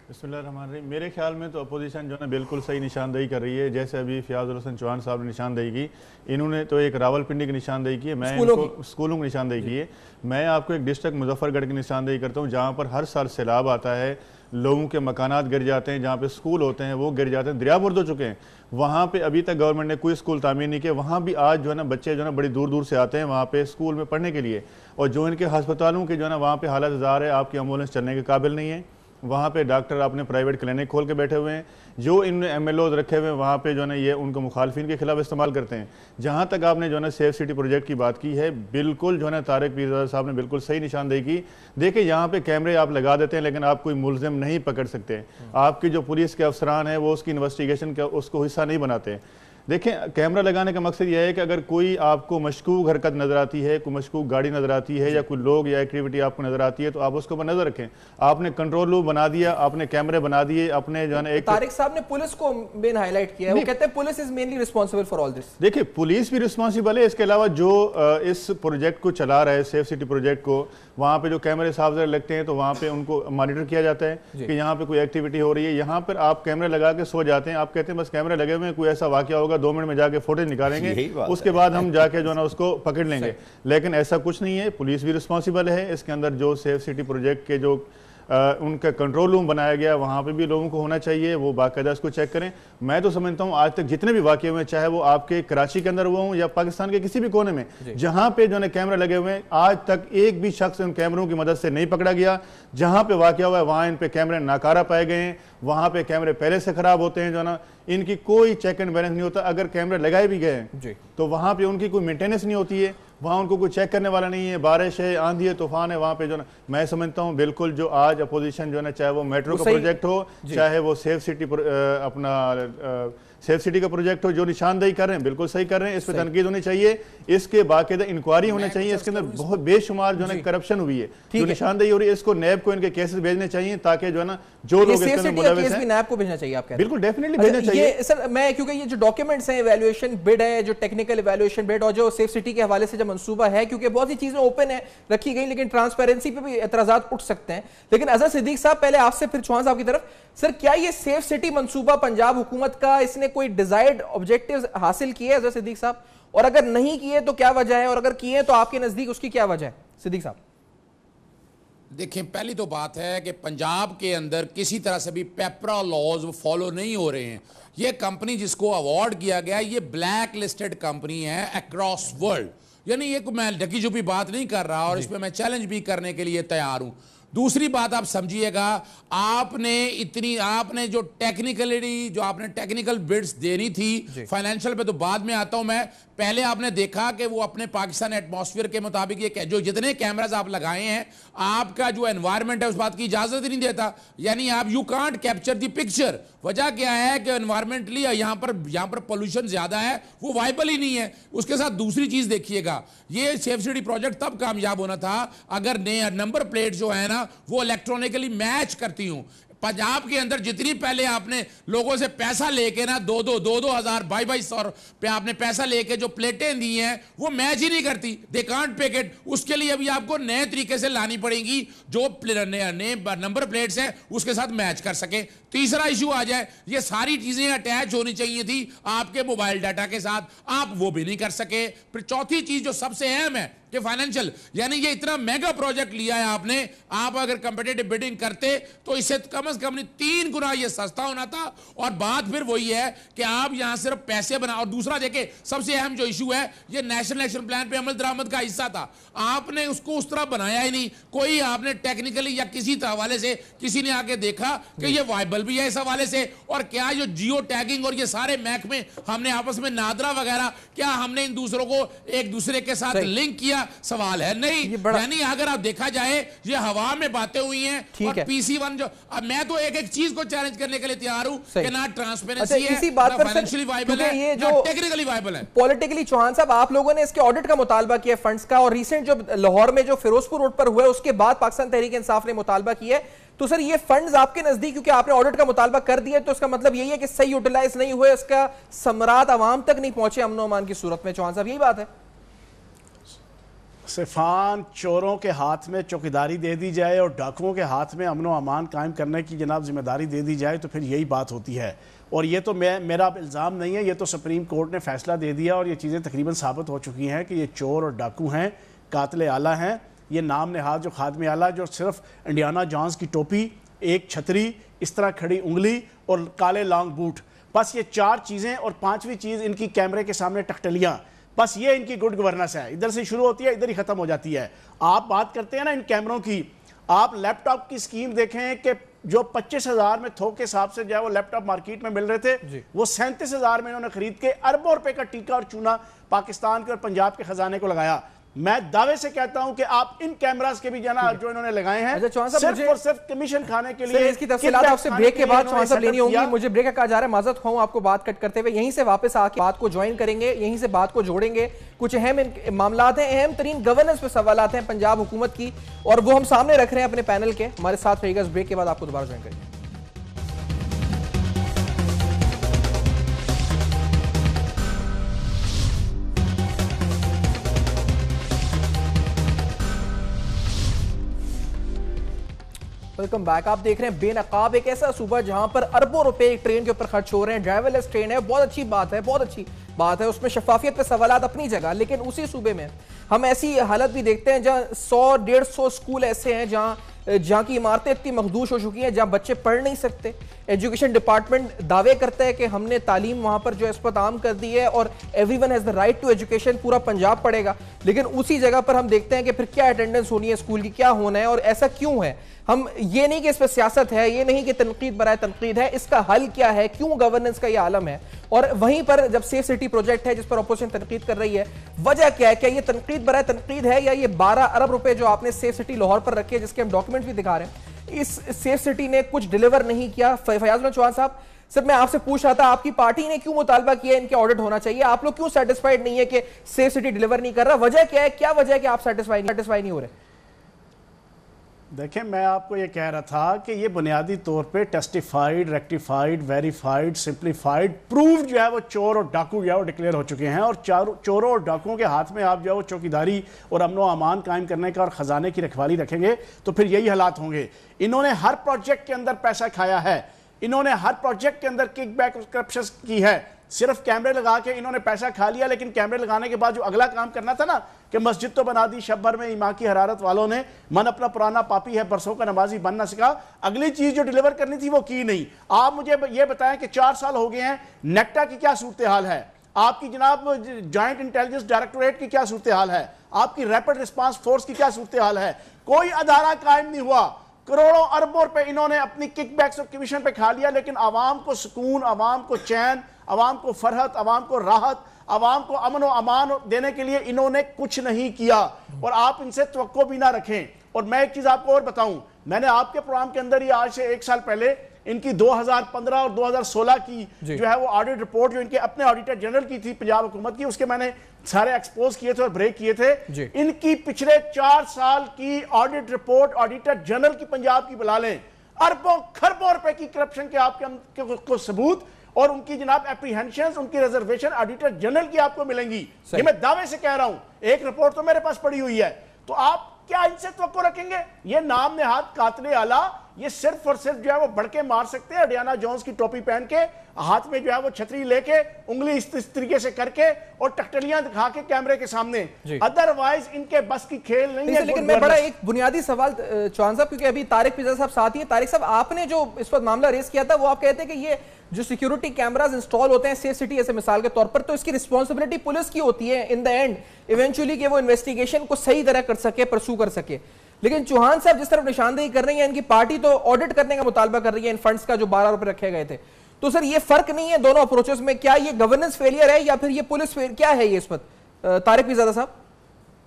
بسم اللہ الرحمن الرحیم. میرے خیال میں تو اپوزیشن جو ہے بالکل صحیح نشاندہی کر رہی ہے. جیسے ابھی فیاض الحسن چوہان صاحب نے نشاندہی کی, انہوں نے تو ایک راول پنڈی کی نشاندہی کی ہے, میں ان کو اسکولوں کی نشاندہی کی ہے. میں آپ کو ایک ڈسٹرکٹ مظفر گڑھ کی نشاندہی کرتا ہوں جہاں پر ہر سال سیلاب آتا ہے, لوگوں کے مکانات گر جاتے ہیں, جہاں پہ اسکول ہوتے ہیں وہ گر جاتے ہیں, دریا برد ہو چکے ہیں. وہاں پہ ابھی تک گورنمنٹ نے کوئی اسکول تعمیر نہیں کیا. وہاں بھی آج جو ہے نا بچے جو ہے نا بڑی دور دور سے آتے ہیں وہاں پہ اسکول میں پڑھنے کے لیے, اور جو ان کے ہسپتالوں کے جو ہے نا وہاں پہ حالت زار ہے, آپ کی ایمبولینس چلنے کے قابل نہیں ہے. وہاں پہ ڈاکٹر اپنے پرائیویٹ کلینک کھول کے بیٹھے ہوئے ہیں, جو ان نے ایم ایل اوز رکھے ہوئے ہیں وہاں پہ جو ہے نا یہ ان کو مخالفین کے خلاف استعمال کرتے ہیں. جہاں تک آپ نے جو ہے نا سیف سٹی پروجیکٹ کی بات کی ہے, بالکل جو ہے نا طارق پیرزادہ صاحب نے بالکل صحیح نشاندہی کی. دیکھیں یہاں پہ کیمرے آپ لگا دیتے ہیں لیکن آپ کوئی ملزم نہیں پکڑ سکتے. آپ کی جو پولیس کے افسران ہیں وہ اس کی انویسٹیگیشن کا اس کو حصہ نہیں بناتے. دیکھیں کیمرہ لگانے کا مقصد یہ ہے کہ اگر کوئی آپ کو مشکوک حرکت نظر آتی ہے, کوئی مشکوک گاڑی نظر آتی ہے, یا کوئی لوگ یا ایکٹیویٹی آپ کو نظر آتی ہے, تو آپ اس کو نظر رکھیں. آپ نے کنٹرول روم بنا دیا, آپ نے کیمرے بنا دیے, اپنے جو ہے نا ایک طارق صاحب نے پولیس کو مین ہائی لائٹ کیا ہے, وہ کہتے ہیں police is mainly responsible for all this. دیکھیں پولیس بھی ریسپانسبل ہے, اس کے علاوہ جو اس پروجیکٹ کو چلا رہا ہے سیف سٹی پروجیکٹ کو, وہاں پہ جو کیمرے صاف ظاہر لگتے ہیں تو وہاں پہ ان کو مانیٹر کیا جاتا ہے کہ یہاں پہ کوئی ایکٹیویٹی ہو رہی ہے. یہاں پر آپ کیمرے لگا کے سو جاتے ہیں, آپ کہتے ہیں بس کیمرے لگے ہوئے ہیں, کوئی ایسا واقعہ ہوگا 2 منٹ میں جا کے فوٹیج نکالیں گے, اس کے بعد ہم جا کے جو ہے نا اس کو پکڑ لیں گے. لیکن ایسا کچھ نہیں ہے, پولیس بھی ریسپانسبل ہے. اس کے اندر جو سیف سٹی پروجیکٹ کے جو ان کا کنٹرول روم بنایا گیا وہاں پہ بھی لوگوں کو ہونا چاہیے, وہ باقاعدہ اس کو چیک کریں. میں تو سمجھتا ہوں آج تک جتنے بھی واقعے ہوئے, چاہے وہ آپ کے کراچی کے اندر ہوا ہوں یا پاکستان کے کسی بھی کونے میں, جہاں پہ جو ہے کیمرے لگے ہوئے ہیں, آج تک ایک بھی شخص ان کیمروں کی مدد سے نہیں پکڑا گیا. جہاں پہ واقعہ ہوا ہے وہاں ان پہ کیمرے ناکارہ پائے گئے ہیں, وہاں پہ کیمرے پہلے سے خراب ہوتے ہیں, جو ہے نا ان کی کوئی چیک اینڈ بیلنس نہیں ہوتا. اگر کیمرے لگائے بھی گئے ہیں تو وہاں پہ ان کی کوئی مینٹیننس نہیں ہوتی ہے, وہاں ان کو کوئی چیک کرنے والا نہیں ہے. بارش ہے, آندھی ہے, طوفان ہے, وہاں پہ جو نا میں سمجھتا ہوں بالکل جو آج اپوزیشن جو ہے نا, چاہے وہ میٹرو کا پروجیکٹ ہو, چاہے وہ سیف سٹی اپنا سیف سٹی کا پروجیکٹ ہو, جو نشاندہی کر رہے ہیں بالکل صحیح کر رہے ہیں. اس پہ تنقید ہونی چاہیے, اس کے باقاعدہ انکوائری ہونا چاہیے. اس کے اندر بہت بے شمار جو ہے کرپشن ہوئی ہے, جو نشاندہی ہو رہی ہے, اس کو نیب کو ان کے کیسز بھیجنے چاہیے تاکہ جو ہے نا جو لوگ اس کے اندر ملوث ہیں نیب کو بھیجنا چاہیے. آپ کہتے ہیں بالکل ڈیفینیٹلی بھیجنا چاہیے. سر میں کیونکہ یہ جو ڈاکیومنٹس ہیں, ایویلویشن بڈ ہے, جو ٹیکنیکل ایویلویشن بڈ اور جو سیف سٹی کے حوالے سے جو منصوبہ ہے, کیونکہ بہت سی چیزیں اوپن ہے رکھی گئی, لیکن ٹرانسپیرنسی پہ بھی اعتراضات اٹھ سکتے ہیں. لیکن اظہر صدیق صاحب, پہلے آپ سے پھر چوہان صاحب کی طرف, سر کیا یہ سیف سٹی منصوبہ پنجاب حکومت کا, اس نے کوئی ڈیزائرڈ آبجیکٹیوز حاصل کیے اظہر صدیق صاحب, اور اگر نہیں کیے تو کیا وجہ ہے, اور اگر کیے تو آپ کے نزدیک اس کی کیا وجہ ہے صدیق صاحب؟ دیکھیں پہلی تو بات ہے کہ پنجاب کے اندر کسی طرح سے بھی پیپرا لاز فالو نہیں ہو رہے ہیں. یہ کمپنی جس کو ایوارڈ کیا گیا یہ بلیک لسٹڈ کمپنی ہے اکراس ورلڈ, یعنی یہ میں ڈھکی چھپی بات نہیں کر رہا, اور اس پہ میں چیلنج بھی کرنے کے لیے تیار ہوں. دوسری بات آپ سمجھیے گا, آپ نے جو ٹیکنیکلٹی, جو آپ نے ٹیکنیکل بڈز دینی تھی, فائنینشل پہ تو بعد میں آتا ہوں میں, پہلے آپ نے دیکھا کہ وہ اپنے پاکستان ایٹماسفیئر کے مطابق یہ جو جتنے کیمراز آپ لگائے ہیں, آپ کا جو انوائرمنٹ ہے اس بات کی اجازت نہیں دیتا. یعنی آپ you can't capture the picture. وجہ کیا ہے کہ انوائرمنٹلی یہاں پر پولوشن زیادہ ہے, وہ وائبل ہی نہیں ہے. اس کے ساتھ دوسری چیز دیکھیے گا, یہ سیف سٹی پروجیکٹ تب کامیاب ہونا تھا اگر نمبر پلیٹ جو ہے نا وہ الیکٹرونیکلی میچ کرتی ہوں. پنجاب کے اندر جتنی پہلے آپ نے لوگوں سے پیسہ لے کے نا 2,000 2200 پہ آپ نے پیسہ لے کے جو پلیٹیں دی ہیں وہ میچ ہی نہیں کرتی. They can't pick it. اس کے لیے ابھی آپ کو نئے طریقے سے لانی پڑیں گی جو نئے نمبر پلیٹس ہیں اس کے ساتھ میچ کر سکیں. تیسرا ایشو آ جائے, یہ ساری چیزیں اٹیچ ہونی چاہیے تھی آپ کے موبائل ڈاٹا کے ساتھ, آپ وہ بھی نہیں کر سکے. پھر چوتھی چیز جو سب سے اہم ہے کہ فائنینشل یعنی یہ اتنا میگا پروجیکٹ لیا ہے آپ نے, آپ اگر کمپیٹیٹو بڈنگ کرتے تو اس سے کم از کم 3 گنا یہ سستا ہونا تھا. اور بات پھر وہی ہے کہ آپ یہاں صرف پیسے بنا. اور دوسرا دیکھیں سب سے اہم جو ایشو ہے یہ نیشنل ایکشن پلان پہ عمل درآمد کا حصہ تھا, آپ نے اس کو اس طرح بنایا ہی نہیں. کوئی آپ نے ٹیکنیکلی یا کسی حوالے سے کسی نے آگے دیکھا کہ یہ وائبل بھی ہے اس حوالے سے, اور کیا جو جیو ٹیگنگ اور یہ سارے محکمے ہم نے آپس میں نادرا وغیرہ کیا ہم نے ان دوسروں کو ایک دوسرے کے ساتھ لنک کیا؟ سوال ہے نہیں. یعنی اگر آپ دیکھا جائے یہ ہوا میں باتیں ہوئی ہیں. اور پی سی 1 جو اب میں تو ایک چیز کو چیلنج کرنے کے لیے تیار ہوں کہ نہ ٹرانسپیرنسی ہے, نہ فائنینشلی وائبل ہے, نہ ٹیکنیکلی وائبل ہے. پولیٹیکلی چوہان صاحب آپ لوگوں نے اس کے آڈٹ کا مطالبہ کیا فنڈز کا, اور ریسنٹ جو لاہور میں جو فیروزپور روڈ پر ہوا ہے اس کے بعد پاکستان تحریک انصاف نے مطالبہ کیا ہے, تو سر یہ فنڈز آپ کے نزدیک کیونکہ آپ نے آڈٹ کا مطالبہ کر دیا تو اس کا مطلب یہی ہے کہ صحیح یوٹیلائز نہیں ہوئے, اس کا ثمرات عوام تک نہیں پہنچے امن و امان کی صورت میں. چوہان صاحب یہی بات ہے؟ صفان, چوروں کے ہاتھ میں چوکیداری دے دی جائے اور ڈاکوؤں کے ہاتھ میں امن و امان قائم کرنے کی جناب ذمہ داری دے دی جائے تو پھر یہی بات ہوتی ہے. اور یہ تو میرا الزام نہیں ہے, یہ تو سپریم کورٹ نے فیصلہ دے دیا اور یہ چیزیں تقریباً ثابت ہو چکی ہیں کہ یہ چور اور ڈاکو ہیں, قاتل اعلیٰ ہیں. یہ نام نہاد جو خادم اعلیٰ جو صرف انڈیانا جونز کی ٹوپی, ایک چھتری, اس طرح کھڑی انگلی اور کالے لانگ بوٹ, بس یہ 4 چیزیں, اور 5ویں چیز ان کی کیمرے کے سامنے ٹکٹلیاں, بس یہ ان کی گڈ گورننس ہے. ادھر سے شروع ہوتی ہے ادھر ہی ختم ہو جاتی ہے. آپ بات کرتے ہیں نا ان کیمروں کی, آپ لیپ ٹاپ کی اسکیم دیکھیں کہ جو 25,000 میں تھوک کے حساب سے جو ہے وہ لیپ ٹاپ مارکیٹ میں مل رہے تھے, وہ 37,000 میں انہوں نے خرید کے اربوں روپے کا ٹیکا اور چونا پاکستان کے اور پنجاب کے خزانے کو لگایا. میں دعوے سے کہتا ہوں کہ آپ ان کیمراز کے بھی جناب جو انہوں نے لگائے ہیں صرف اور صرف کمیشن کھانے کے لیے, اس کی تفصیلات آپ سے بریک کے بعد چوہان صاحب لینی ہوں گی. مجھے بریک کا کہا جا رہا ہے, معذرت خواہوں آپ کو بات کٹ کرتے ہوئے, یہیں سے واپس آ کے بات کو جوائن کریں گے, یہیں سے بات کو جوڑیں گے. کچھ اہم معاملات ہیں, اہم ترین گورننس پہ سوالات ہیں پنجاب حکومت کی, اور وہ ہم سامنے رکھ رہے ہیں اپنے پینل کے. ہمارے ساتھ رہیے گا, بریک کے بعد آپ کو دوبارہ جوائن کریں گے. Welcome back. آپ دیکھ رہے ہیں بے نقاب, ایک ایسا صوبہ جہاں پر اربوں روپے ایک ٹرین کے اوپر خرچ ہو رہے ہیں. ڈرائیور لیس ٹرین ہے, بہت اچھی بات ہے, بہت اچھی بات ہے, اس میں شفافیت پہ سوالات اپنی جگہ. لیکن اسی صوبے میں ہم ایسی حالت بھی دیکھتے ہیں جہاں 100-150 اسکول ایسے ہیں جہاں کی عمارتیں اتنی مخدوش ہو چکی ہیں, جہاں بچے پڑھ نہیں سکتے. ایجوکیشن ڈپارٹمنٹ دعوے کرتا ہے کہ ہم نے تعلیم وہاں پر جو اس پر عام کر دی ہے اور everyone has the right to education, پورا پنجاب پڑھے گا. لیکن اسی جگہ پر ہم دیکھتے ہیں کہ پھر کیا اٹینڈنس ہونی ہے اسکول کی, کیا ہونا ہے, اور ایسا کیوں ہے. ہم یہ نہیں کہ اس پہ سیاست ہے, یہ نہیں کہ تنقید برائے تنقید ہے, اس کا حل کیا ہے, کیوں گورننس کا یہ عالم ہے. اور وہیں پر جب سیف سٹی پروجیکٹ ہے جس پر اپوزیشن تنقید کر رہی ہے, وجہ کیا ہے؟ کیا یہ تنقید برائے تنقید ہے, یا یہ 12 ارب روپے جو آپ نے سیف سٹی لاہور پر رکھے جس کے ہم ڈاکیومنٹ بھی دکھا رہے ہیں, اس سیف سٹی نے کچھ ڈیلیور نہیں کیا؟ فیاض اللہ چوہان صاحب, سر میں آپ سے پوچھ رہا تھا آپ کی پارٹی نے کیوں مطالبہ کیا ان کے آڈٹ ہونا چاہیے, آپ لوگ کیوں سیٹسفائیڈ نہیں ہے کہ سیف سٹی ڈیلیور نہیں کر رہا, وجہ کیا ہے, کیا وجہ ہے کہ آپ سیٹسفائی نہیں ہو رہے؟ دیکھیں, میں آپ کو یہ کہہ رہا تھا کہ یہ بنیادی طور پہ ٹیسٹیفائیڈ, ریکٹیفائیڈ, ویریفائیڈ, سمپلیفائیڈ, پروف جو ہے وہ چور اور ڈاکو جو ہے وہ ڈکلیئر ہو چکے ہیں. اور چوروں اور ڈاکوؤں کے ہاتھ میں آپ جو ہے وہ چوکیداری اور امن و امان قائم کرنے کا اور خزانے کی رکھوالی رکھیں گے تو پھر یہی حالات ہوں گے. انہوں نے ہر پروجیکٹ کے اندر پیسہ کھایا ہے, انہوں نے ہر پروجیکٹ کے اندر کک بیک کرپشن کی ہے. صرف کیمرے لگا کے انہوں نے پیسہ کھا لیا, لیکن کیمرے لگانے کے بعد جو اگلا کام کرنا تھا نا کہ مسجد تو بنا دی شب بھر میں ایمان کی حرارت والوں نے, من اپنا پرانا پاپی ہے برسوں کا نمازی بن نہ سکا, اگلی چیز جو ڈیلیور کرنی تھی وہ کی نہیں. آپ مجھے یہ بتائیں کہ 4 سال ہو گئے ہیں, نیکٹا کی کیا صورتحال ہے, آپ کی جناب جوائنٹ انٹیلیجنس ڈائریکٹوریٹ کی کیا صورتحال ہے, آپ کی ریپڈ رسپانس فورس کی کیا صورتحال ہے؟ کوئی ادارہ قائم نہیں ہوا. کروڑوں اربوں روپے انہوں نے اپنی کک بیکس اور کمیشن پہ کھا لیا, لیکن عوام کو سکون, عوام کو چین, عوام کو فرحت, عوام کو راحت, عوام کو امن و امان دینے کے لیے انہوں نے کچھ نہیں کیا. اور آپ ان سے توقع بھی نہ رکھیں. اور میں ایک چیز آپ کو اور بتاؤں, میں نے آپ کے پروگرام کے اندر ہی آج سے 1 سال پہلے ان کی 2015 اور 2016 کی جو ہے وہ آڈٹ رپورٹ جو ان کے اپنے آڈیٹر جنرل کی تھی پنجاب حکومت کی, اس کے میں نے سارے ایکسپوز کیے تھے اور بریک کیے تھے. ان کی پچھلے 4 سال کی آڈٹ رپورٹ آڈیٹر جنرل کی پنجاب کی بلا لیں, اربوں کھربوں روپے کی کرپشن کے آپ کو ثبوت, اور ان کی جناب اپریہنشنز, ان کی ریزرویشن آڈیٹر جنرل کی آپ کو ملیں گی. یہ میں دعوے سے کہہ رہا ہوں, ایک رپورٹ تو میرے پاس پڑی ہوئی ہے. تو آپ کیا ان سے توقع رکھیں گے؟ یہ نام نہاد قاتل اعلیٰ یہ صرف اور صرف جو ہے وہ بڑکے مار سکتے ہیں ڈیانا جونز کی ٹوپی پہن کے, ہاتھ میں جو ہے وہ چھتری لے کے, انگلی اس طریقے سے کر کے اور ٹکٹلیاں دکھا کے کیمرے کے سامنے. ادروائز ان کے بس کی کھیل نہیں ہے. لیکن میں بڑا ایک بنیادی سوال چوہان صاحب, کیونکہ ابھی طارق پیزا صاحب ساتھ ہیں. طارق صاحب, آپ نے جو اس وقت معاملہ ریز کیا تھا وہ آپ کہتے ہیں کہ یہ جو سیکیورٹی کیمراز انسٹال ہوتے ہیں سیف سٹی ایسے مثال کے طور پر, تو اس کی رسپانسبلٹی پولیس کی ہوتی ہے ان دا اینڈ ایونچولی کہ وہ انویسٹیگیشن کو صحیح طرح کر سکے, پرسو کر سکے. لیکن چوہان صاحب جس طرف نشاندہی کر رہی ہیں, ان کی پارٹی تو آڈٹ کرنے کا مطالبہ کر رہی ہے ان فنڈز کا جو 12 روپے رکھے گئے تھے. تو سر یہ فرق نہیں ہے دونوں اپروچز میں؟ کیا یہ گورننس فیلئر ہے یا پھر یہ پولیس فیلئر, کیا ہے یہ اس وقت طارق پیزادہ صاحب؟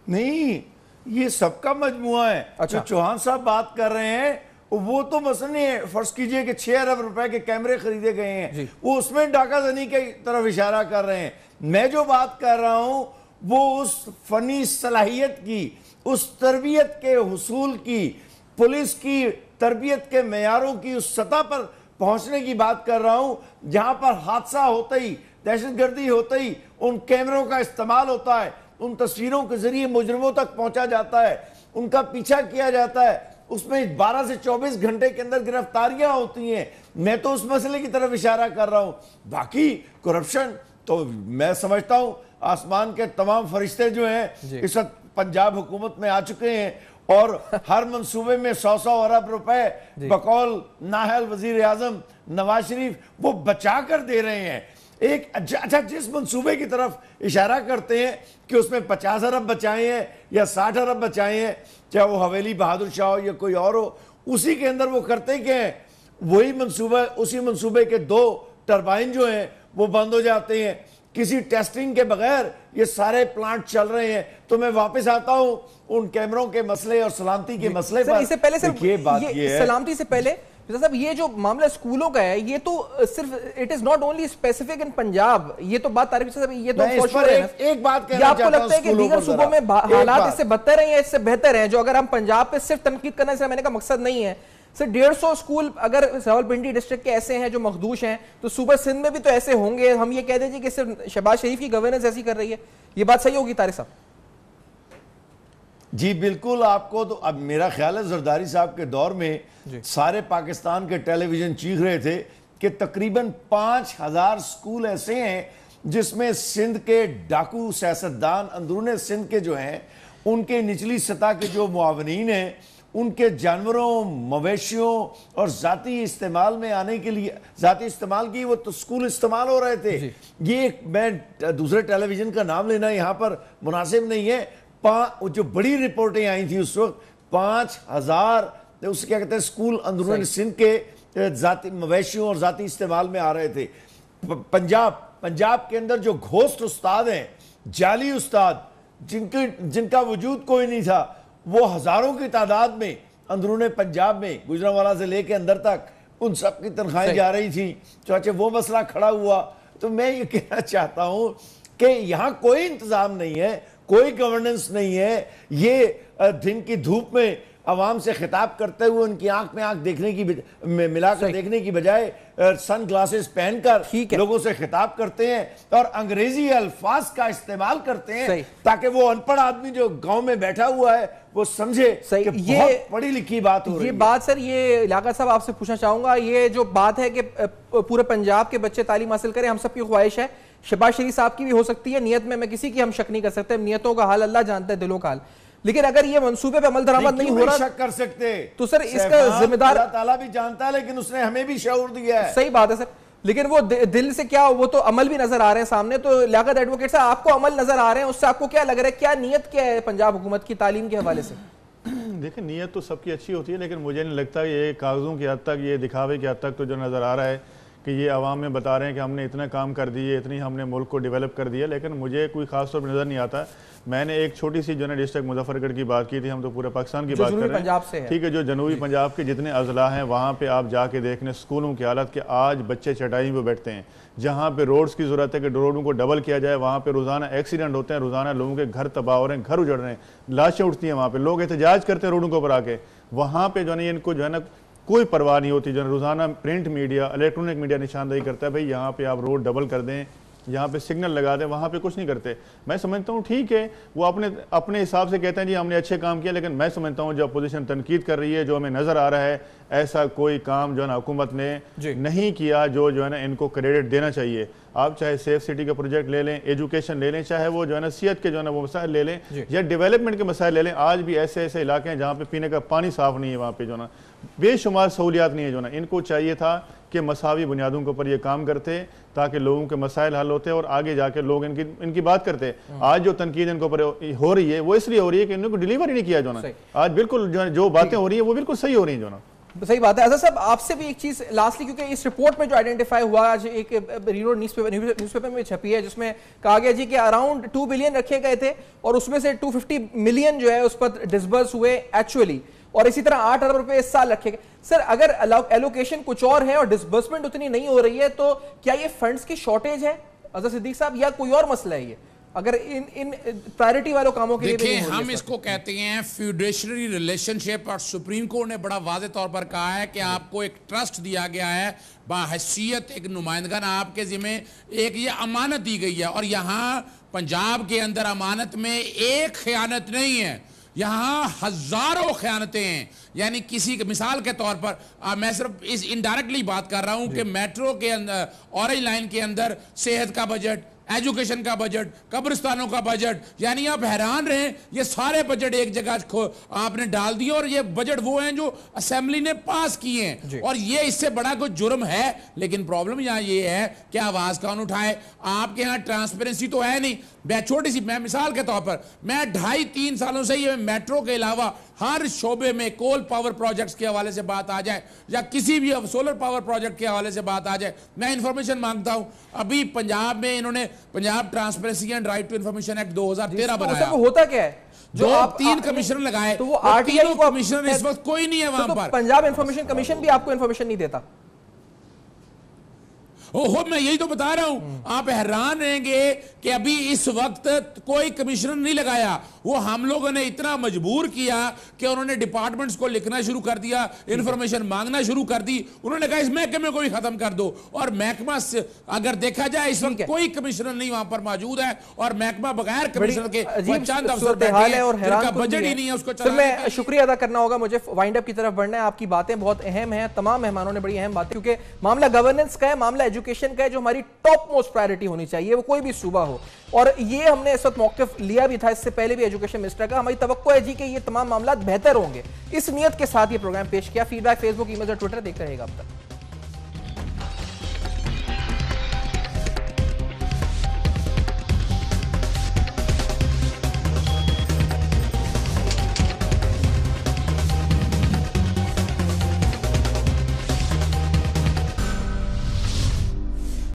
نہیں, یہ سب کا مجموعہ ہے. جو چوہان صاحب بات کر رہے ہیں وہ تو مثلا نہیں ہے. فرض کیجئے کہ 6 ارب روپے کے کیمرے خریدے گئے ہیں, وہ اس میں ڈاکہ زنی کی طرف اشارہ کر رہے ہیں. میں جو بات کر رہا ہوں وہ اس فنی صلاحیت کی, اس تربیت کے حصول کی, پولیس کی تربیت کے معیاروں کی اس سطح پر پہنچنے کی بات کر رہا ہوں جہاں پر حادثہ ہوتا ہی, دہشت گردی ہوتا ہی ان کیمروں کا استعمال ہوتا ہے, ان تصویروں کے ذریعے مجرموں تک پہنچا جاتا ہے, ان کا پیچھا کیا جاتا ہے, اس میں 12 سے 24 گھنٹے کے اندر گرفتاریاں ہوتی ہیں. میں تو اس مسئلے کی طرف اشارہ کر رہا ہوں. باقی کرپشن تو میں سمجھتا ہوں آسمان کے تمام فرشتے جو ہیں اس وقت پنجاب حکومت میں آ چکے ہیں اور ہر منصوبے میں 100 ارب روپے بقول نااہل وزیر اعظم نواز شریف وہ بچا کر دے رہے ہیں. ایک اچھا جس منصوبے کی طرف اشارہ کرتے ہیں کہ اس میں 50 ارب بچائے ہیں یا 60 ارب بچائے ہیں, چاہے وہ حویلی بہادر شاہ ہو یا کوئی اور ہو, اسی کے اندر وہ کرتے کیا ہیں, وہی منصوبہ, اسی منصوبے کے 2 ٹربائن جو ہیں وہ بند ہو جاتے ہیں. کسی ٹیسٹنگ کے بغیر یہ سارے پلانٹ چل رہے ہیں. تو میں واپس آتا ہوں ان کیمروں کے مسئلے اور سلامتی کے مسئلے پر. اس سے پہلے سلامتی سے پہلے صاحب یہ جو معاملہ اسکولوں کا ہے یہ تو صرف it is not only specific in Punjab, یہ تو بات طارق صاحب یہ تو ایک بات کہنا چاہتا ہوں, آپ کو لگتا ہے کہ دیگر صوبوں میں حالات اس سے بدتر ہیں یا اس سے بہتر ہیں؟ جو اگر ہم پنجاب پہ صرف تنقید کرنے سے میں نے کا مقصد نہیں ہے سر, 150 اسکول اگر راولپنڈی ڈسٹرکٹ کے ایسے ہیں جو مخدوش ہیں تو صوبہ سندھ میں بھی تو ایسے ہوں گے. ہم یہ کہہ دیجیے کہ صرف شہباز شریف کی گورننس ایسی کر رہی ہے, یہ بات صحیح ہوگی طارق صاحب؟ جی بالکل. آپ کو تو اب میرا خیال ہے زرداری صاحب کے دور میں سارے پاکستان کے ٹیلی ویژن چیخ رہے تھے کہ تقریباً 5000 اسکول ایسے ہیں جس میں سندھ کے ڈاکو سیاستدان اندرون سندھ کے جو ہیں ان کے نچلی سطح کے جو معاونین ہیں ان کے جانوروں, مویشیوں اور ذاتی استعمال میں آنے کے لیے, ذاتی استعمال کی وہ تو اسکول استعمال ہو رہے تھے. یہ میں دوسرے ٹیلی ویژن کا نام لینا یہاں پر مناسب نہیں ہے. جو بڑی رپورٹیں آئی تھی اس وقت 5000 اس کیا کہتے ہیں اسکول اندرون سندھ کے ذاتی مویشیوں اور ذاتی استعمال میں آ رہے تھے. پنجاب کے اندر جو گھوسٹ استاد ہیں, جعلی استاد, جن کا وجود کوئی نہیں تھا, وہ ہزاروں کی تعداد میں اندرون پنجاب میں گجرانوالہ سے لے کے اندر تک ان سب کی تنخواہیں جا رہی تھیں. چاچے وہ مسئلہ کھڑا ہوا. تو میں یہ کہنا چاہتا ہوں کہ یہاں کوئی انتظام نہیں ہے, کوئی گورننس نہیں ہے. یہ دن کی دھوپ میں عوام سے خطاب کرتے ہوئے ان کی آنکھ میں آنکھ دیکھنے کی ملا کر دیکھنے کی بجائے سن گلاسز پہن کر لوگوں سے خطاب کرتے ہیں اور انگریزی الفاظ کا استعمال کرتے ہیں تاکہ وہ ان پڑھ آدمی جو گاؤں میں بیٹھا ہوا ہے وہ سمجھے کہ بہت پڑھی لکھی بات ہو رہی ہے. یہ بات سر, یہ لیاقت صاحب آپ سے پوچھنا چاہوں گا, یہ جو بات ہے کہ پورے پنجاب کے بچے تعلیم حاصل کریں, ہم سب کی خواہش ہے, شہباز شریف صاحب کی بھی ہو سکتی ہے نیت میں کسی کی ہم شک نہیں کر سکتے, نیتوں کا حال اللہ جانتا ہے, دلوں کا حال. لیکن اگر یہ منصوبے پہ عمل درآمد نہیں ہو رہا شک کر سکتے تو سر اس کا ذمہ دار اللہ تعالیٰ بھی جانتا ہے, لیکن اس نے ہمیں بھی شعور دیا ہے. صحیح بات ہے سر, لیکن وہ دل سے کیا, وہ تو عمل بھی نظر آ رہے ہیں سامنے. تو لیاقت ایڈوکیٹ صاحب آپ کو عمل نظر آ رہے ہیں, اس سے آپ کو کیا لگ رہا ہے, کیا نیت کیا ہے پنجاب حکومت کی تعلیم کے حوالے سے؟ دیکھیں نیت تو سب کی اچھی ہوتی ہے, لیکن مجھے نہیں لگتا یہ کاغذوں کی حد تک, یہ دکھاوے کی حد تک تو جو نظر آ رہا ہے کہ یہ عوام میں بتا رہے ہیں کہ ہم نے اتنا کام کر دیے, اتنی ہم نے ملک کو ڈیولپ کر دیا, لیکن مجھے کوئی خاص طور پر نظر نہیں آتا. میں نے ایک چھوٹی سی جو ہے ڈسٹرکٹ مظفر گڑھ کی بات کی تھی, ہم تو پورے پاکستان کی بات کر رہے ہیں, ٹھیک ہے, جو جنوبی پنجاب کے جتنے اضلاع ہیں وہاں پہ آپ جا کے دیکھنے اسکولوں کی حالت کہ آج بچے چٹائی پہ بیٹھتے ہیں. جہاں پہ روڈز کی ضرورت ہے کہ روڈوں کو ڈبل کیا جائے, وہاں پہ روزانہ ایکسیڈنٹ ہوتے ہیں, روزانہ لوگوں کے گھر تباہ ہو رہے ہیں, گھر اجڑ رہے ہیں, لاشیں اٹھتی ہیں, وہاں پہ لوگ احتجاج کرتے ہیں روڈوں کے اوپر آ کے. وہاں پہ جو ہے ان کو جو ہے نا کوئی پرواہ نہیں ہوتی. جو روزانہ پرنٹ میڈیا, الیکٹرونک میڈیا نشاندہی کرتا ہے بھئی یہاں پہ آپ روڈ ڈبل کر دیں, جہاں پہ سگنل لگا دیں وہاں پہ کچھ نہیں کرتے. میں سمجھتا ہوں ٹھیک ہے وہ اپنے حساب سے کہتے ہیں جی ہم نے اچھے کام کیا, لیکن میں سمجھتا ہوں جو اپوزیشن تنقید کر رہی ہے, جو ہمیں نظر آ رہا ہے ایسا کوئی کام جو ہے نا حکومت نے نہیں کیا جو ہے نا ان کو کریڈٹ دینا چاہیے. آپ چاہے سیف سٹی کا پروجیکٹ لے لیں, ایجوکیشن لے لیں, چاہے وہ جو ہے نا صحت کے جو ہے نا وہ مسائل لے لیں, یا ڈیولپمنٹ کے مسائل لے لیں. آج بھی ایسے ایسے علاقے ہیں جہاں پہ پینے کا پانی صاف نہیں ہے, وہاں پہ جو ہے نا بے شمار سہولیات نہیں ہے. جو نا ان کو چاہیے تھا کہ مساوی بنیادوں کے اوپر یہ کام کرتے تاکہ لوگوں کے مسائل حل ہوتے اور آگے جا کے لوگ ان کی بات کرتے. آج جو تنقید ان کے اوپر ہو رہی ہے وہ اس لیے ہو رہی ہے کہ ان کو ڈیلیور ہی نہیں کیا. جو نا آج بالکل جو باتیں ہو رہی ہیں وہ بالکل صحیح ہو رہی ہیں. جو نا صحیح بات ہے. اظہر صاحب آپ سے بھی ایک چیز لاسٹلی, کیونکہ اس رپورٹ میں جو آئیڈینٹیفائی ہوا آج ایک نیوز پیپر میں چھپی ہے جس میں کہا گیا جی کہ اراؤنڈ 2 بلین رکھے گئے تھے اور اس میں سے 250 ملین جو ہے اس پر ڈسبرس ہوئے ایکچولی, اور اسی طرح 8 ارب روپے اس سال رکھے گئے. سر اگر ایلوکیشن کچھ اور ہے اور ڈسبرسمنٹ اتنی نہیں ہو رہی ہے تو کیا یہ فنڈز کی شارٹیج ہے اظہر صدیق صاحب, یا کوئی اور مسئلہ ہے یہ اگر ان پرائیورٹی والوں کاموں کے لیے؟ دیکھیں ہم اس کو کہتے ہیں فیوڈیشنری ریلیشن شپ, اور سپریم کورٹ نے بڑا واضح طور پر کہا ہے کہ آپ کو ایک ٹرسٹ دیا گیا ہے بحیثیت ایک نمائندگان, آپ کے ذمہ ایک یہ امانت دی گئی ہے. اور یہاں پنجاب کے اندر امانت میں ایک خیانت نہیں ہے, یہاں ہزاروں خیانتیں ہیں. یعنی کسی مثال کے طور پر میں صرف اس انڈائریکٹلی بات کر رہا ہوں کہ میٹرو کے اندر اورنج لائن کے اندر صحت کا بجٹ, ایجوکیشن کا بجٹ, قبرستانوں کا بجٹ, یعنی آپ حیران رہیں یہ سارے بجٹ ایک جگہ آپ نے ڈال دیے, اور یہ بجٹ وہ ہیں جو اسمبلی نے پاس کیے ہیں. اور یہ اس سے بڑا کوئی جرم ہے, لیکن پرابلم یہاں یہ ہے کہ آواز کون اٹھائے. آپ کے ہاں ٹرانسپیرنسی تو ہے نہیں. چھوٹی سی میں مثال کے طور پر میں 2.5-3 سالوں سے یہ میٹرو کے علاوہ ہر شعبے میں کول پاور پروجیکٹس کے حوالے سے بات آ جائے یا کسی بھی سولر پاور پروجیکٹ کے حوالے سے بات آ جائے, میں انفارمیشن مانگتا ہوں. ابھی پنجاب میں انہوں نے Punjab transparency and right to information act 2013 بنایا. ہوتا کیا ہے جو آپ 3 کمشنر لگائے, تو وہ RTI کو کمشنر اس وقت کوئی نہیں ہے وہاں پر. پنجاب انفارمیشن کمیشن بھی آپ کو انفارمیشن نہیں دیتا. میں یہی تو بتا رہا ہوں, آپ حیران رہیں گے کہ ابھی اس وقت کوئی کمشنر نہیں لگایا. وہ ہم لوگوں نے اتنا مجبور کیا کہ انہوں نے ڈپارٹمنٹس کو لکھنا شروع کر دیا, انفارمیشن مانگنا شروع کر دی. انہوں نے کہا اس محکمے کو بھی ختم کر دو, اور محکمہ اگر دیکھا جائے اس وقت کوئی کمشنر نہیں وہاں پر موجود ہے, اور محکمہ بغیر کمشنر کے چند افسر بیٹھے ہیں جن کا بجٹ ہی نہیں ہے اس کو چلانے. میں شکریہ ادا کرنا ہوگا, مجھے وائنڈ اپ کی طرف بڑھنا ہے. آپ کی باتیں بہت اہم ہیں, تمام مہمانوں نے بڑی اہم باتیں, کیونکہ معاملہ گورننس کا ہے, معاملہ ایجوکیشن کا ہے, جو ہماری ٹاپ موسٹ پرائیورٹی ہونی چاہیے, وہ کوئی بھی صوبہ ہو. اور یہ ہم نے اس وقت موقف لیا بھی تھا, اس سے پہلے بھی ایجوکیشن منسٹر کا. ہماری توقع ہے جی کہ یہ تمام معاملات بہتر ہوں گے. اس نیت کے ساتھ یہ پروگرام پیش کیا. فیڈ بیک فیس بک, ای میل اور ٹویٹر دیکھتے رہیے گا اب تک.